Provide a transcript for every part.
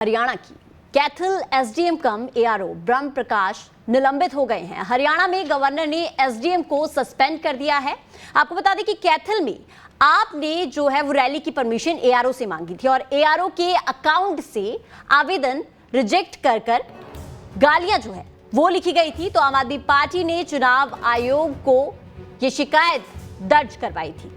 हरियाणा की कैथल एसडीएम कम एआरओ ब्रह्म प्रकाश निलंबित हो गए हैं। हरियाणा में गवर्नर ने एसडीएम को सस्पेंड कर दिया है। आपको बता दें कि कैथल में आपने जो है वो रैली की परमिशन एआरओ से मांगी थी और एआरओ के अकाउंट से आवेदन रिजेक्ट कर गालियां जो है वो लिखी गई थी। तो आम आदमी पार्टी ने चुनाव आयोग को ये शिकायत दर्ज करवाई थी।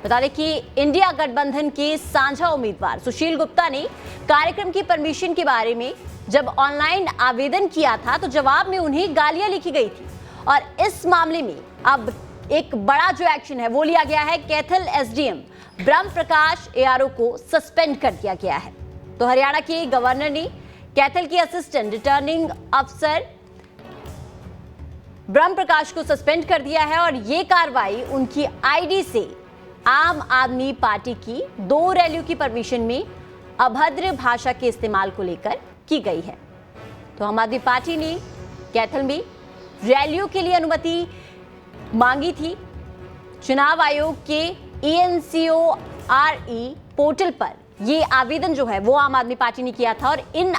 बता दें कि इंडिया गठबंधन के साझा उम्मीदवार सुशील गुप्ता ने कार्यक्रम की परमिशन के बारे में जब ऑनलाइन आवेदन किया था तो जवाब में उन्हें गालियां लिखी गई थी और इस मामले में अब एक बड़ा जो एक्शन है वो लिया गया है। कैथल एसडीएम ब्रह्म प्रकाश एआरओ को सस्पेंड कर दिया गया है। तो हरियाणा के गवर्नर ने कैथल की असिस्टेंट रिटर्निंग अफसर ब्रह्म प्रकाश को सस्पेंड कर दिया है और ये कार्रवाई उनकी आईडी से आम आदमी पार्टी की 2 रैलियों की परमिशन में अभद्र भाषा के इस्तेमाल को लेकर की गई है। तो आम आदमी पार्टी ने कैथल में रैलियों के लिए अनुमति मांगी थी। चुनाव आयोग के ENCORE पोर्टल पर ये आवेदन जो है वो आम आदमी पार्टी ने किया था और इन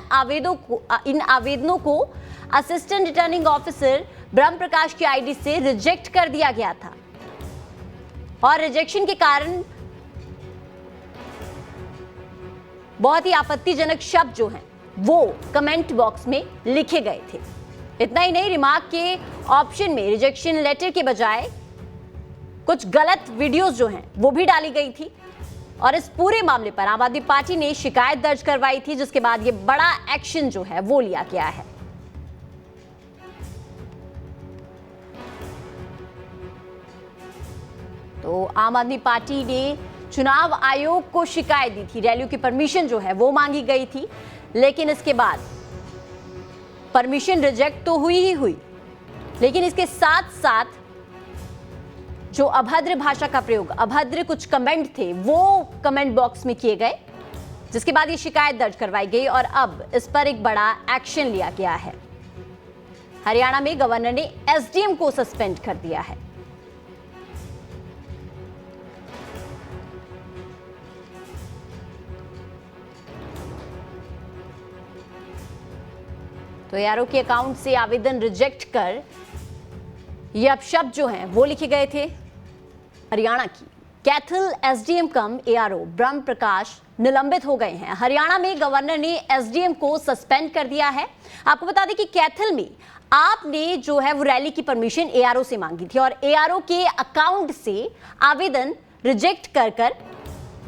आवेदनों को असिस्टेंट रिटर्निंग ऑफिसर ब्रह्म प्रकाश की आईडी से रिजेक्ट कर दिया गया था और रिजेक्शन के कारण बहुत ही आपत्तिजनक शब्द जो हैं वो कमेंट बॉक्स में लिखे गए थे। इतना ही नहीं, रिमार्क के ऑप्शन में रिजेक्शन लेटर के बजाय कुछ गलत वीडियोस जो हैं वो भी डाली गई थी और इस पूरे मामले पर आम आदमी पार्टी ने शिकायत दर्ज करवाई थी, जिसके बाद ये बड़ा एक्शन जो है वो लिया गया है। तो आम आदमी पार्टी ने चुनाव आयोग को शिकायत दी थी। रैलियों की परमिशन जो है वो मांगी गई थी, लेकिन इसके बाद परमिशन रिजेक्ट तो हुई ही हुई, लेकिन इसके साथ साथ जो अभद्र भाषा का प्रयोग, अभद्र कुछ कमेंट थे वो कमेंट बॉक्स में किए गए, जिसके बाद ये शिकायत दर्ज करवाई गई और अब इस पर एक बड़ा एक्शन लिया गया है। हरियाणा में गवर्नर ने एसडीएम को सस्पेंड कर दिया है। तो एआरओ के अकाउंट से आवेदन रिजेक्ट कर ये अपशब्द जो हैं वो लिखे गए थे। हरियाणा की कैथल एसडीएम कम एआरओ ब्रह्म प्रकाश निलंबित हो गए हैं। हरियाणा में गवर्नर ने एसडीएम को सस्पेंड कर दिया है। आपको बता दें कि कैथल में आपने जो है वो रैली की परमिशन एआरओ से मांगी थी और एआरओ के अकाउंट से आवेदन रिजेक्ट कर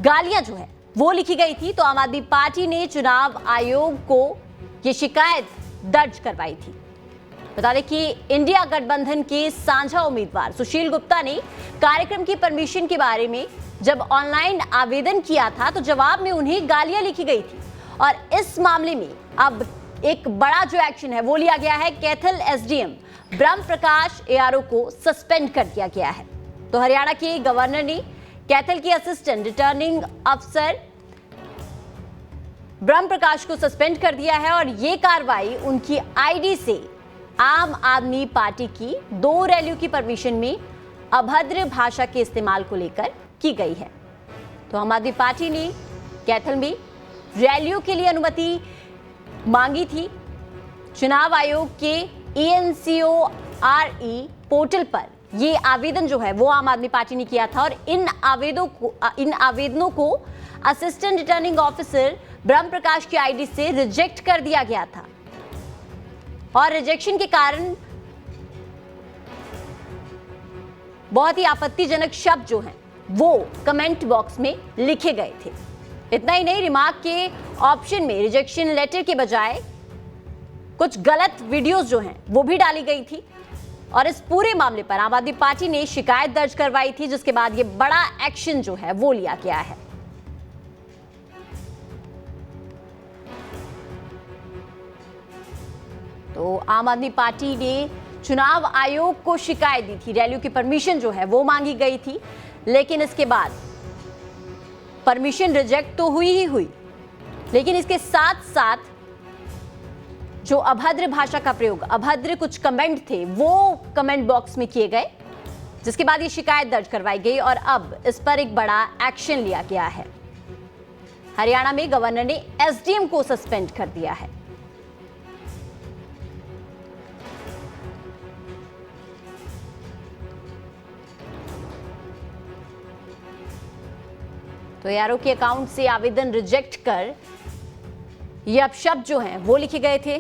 गालियां जो है वो लिखी गई थी। तो आम आदमी पार्टी ने चुनाव आयोग को ये शिकायत दर्ज करवाई थी। बता दें कि इंडिया गठबंधन के साझा उम्मीदवार सुशील गुप्ता ने कार्यक्रम की परमिशन के बारे में जब ऑनलाइन आवेदन किया था तो जवाब में उन्हें गालियां लिखी गई थी और इस मामले में अब एक बड़ा जो एक्शन है वो लिया गया है। कैथल एसडीएम ब्रह्म प्रकाश एआरओ को सस्पेंड कर दिया गया है। तो हरियाणा के गवर्नर ने कैथल की असिस्टेंट रिटर्निंग अफसर ब्रह्म प्रकाश को सस्पेंड कर दिया है और ये कार्रवाई उनकी आईडी से आम आदमी पार्टी की 2 रैलियों की परमिशन में अभद्र भाषा के इस्तेमाल को लेकर की गई है। तो आम आदमी पार्टी ने कैथल में रैलियों के लिए अनुमति मांगी थी। चुनाव आयोग के ENCORE पोर्टल पर ये आवेदन जो है वो आम आदमी पार्टी ने किया था और इन आवेदनों को असिस्टेंट रिटर्निंग ऑफिसर ब्रह्म प्रकाश की आईडी से रिजेक्ट कर दिया गया था और रिजेक्शन के कारण बहुत ही आपत्तिजनक शब्द जो हैं वो कमेंट बॉक्स में लिखे गए थे। इतना ही नहीं, रिमार्क के ऑप्शन में रिजेक्शन लेटर के बजाय कुछ गलत वीडियोस जो हैं वो भी डाली गई थी और इस पूरे मामले पर आम आदमी पार्टी ने शिकायत दर्ज करवाई थी, जिसके बाद ये बड़ा एक्शन जो है वो लिया गया है। तो आम आदमी पार्टी ने चुनाव आयोग को शिकायत दी थी। रैलियों की परमिशन जो है वो मांगी गई थी, लेकिन इसके बाद परमिशन रिजेक्ट तो हुई ही हुई, लेकिन इसके साथ साथ जो अभद्र भाषा का प्रयोग, अभद्र कुछ कमेंट थे वो कमेंट बॉक्स में किए गए, जिसके बाद ये शिकायत दर्ज करवाई गई और अब इस पर एक बड़ा एक्शन लिया गया है। हरियाणा में गवर्नर ने एसडीएम को सस्पेंड कर दिया है। तो एआरओ के अकाउंट से आवेदन रिजेक्ट कर ये अपशब्द जो हैं वो लिखे गए थे।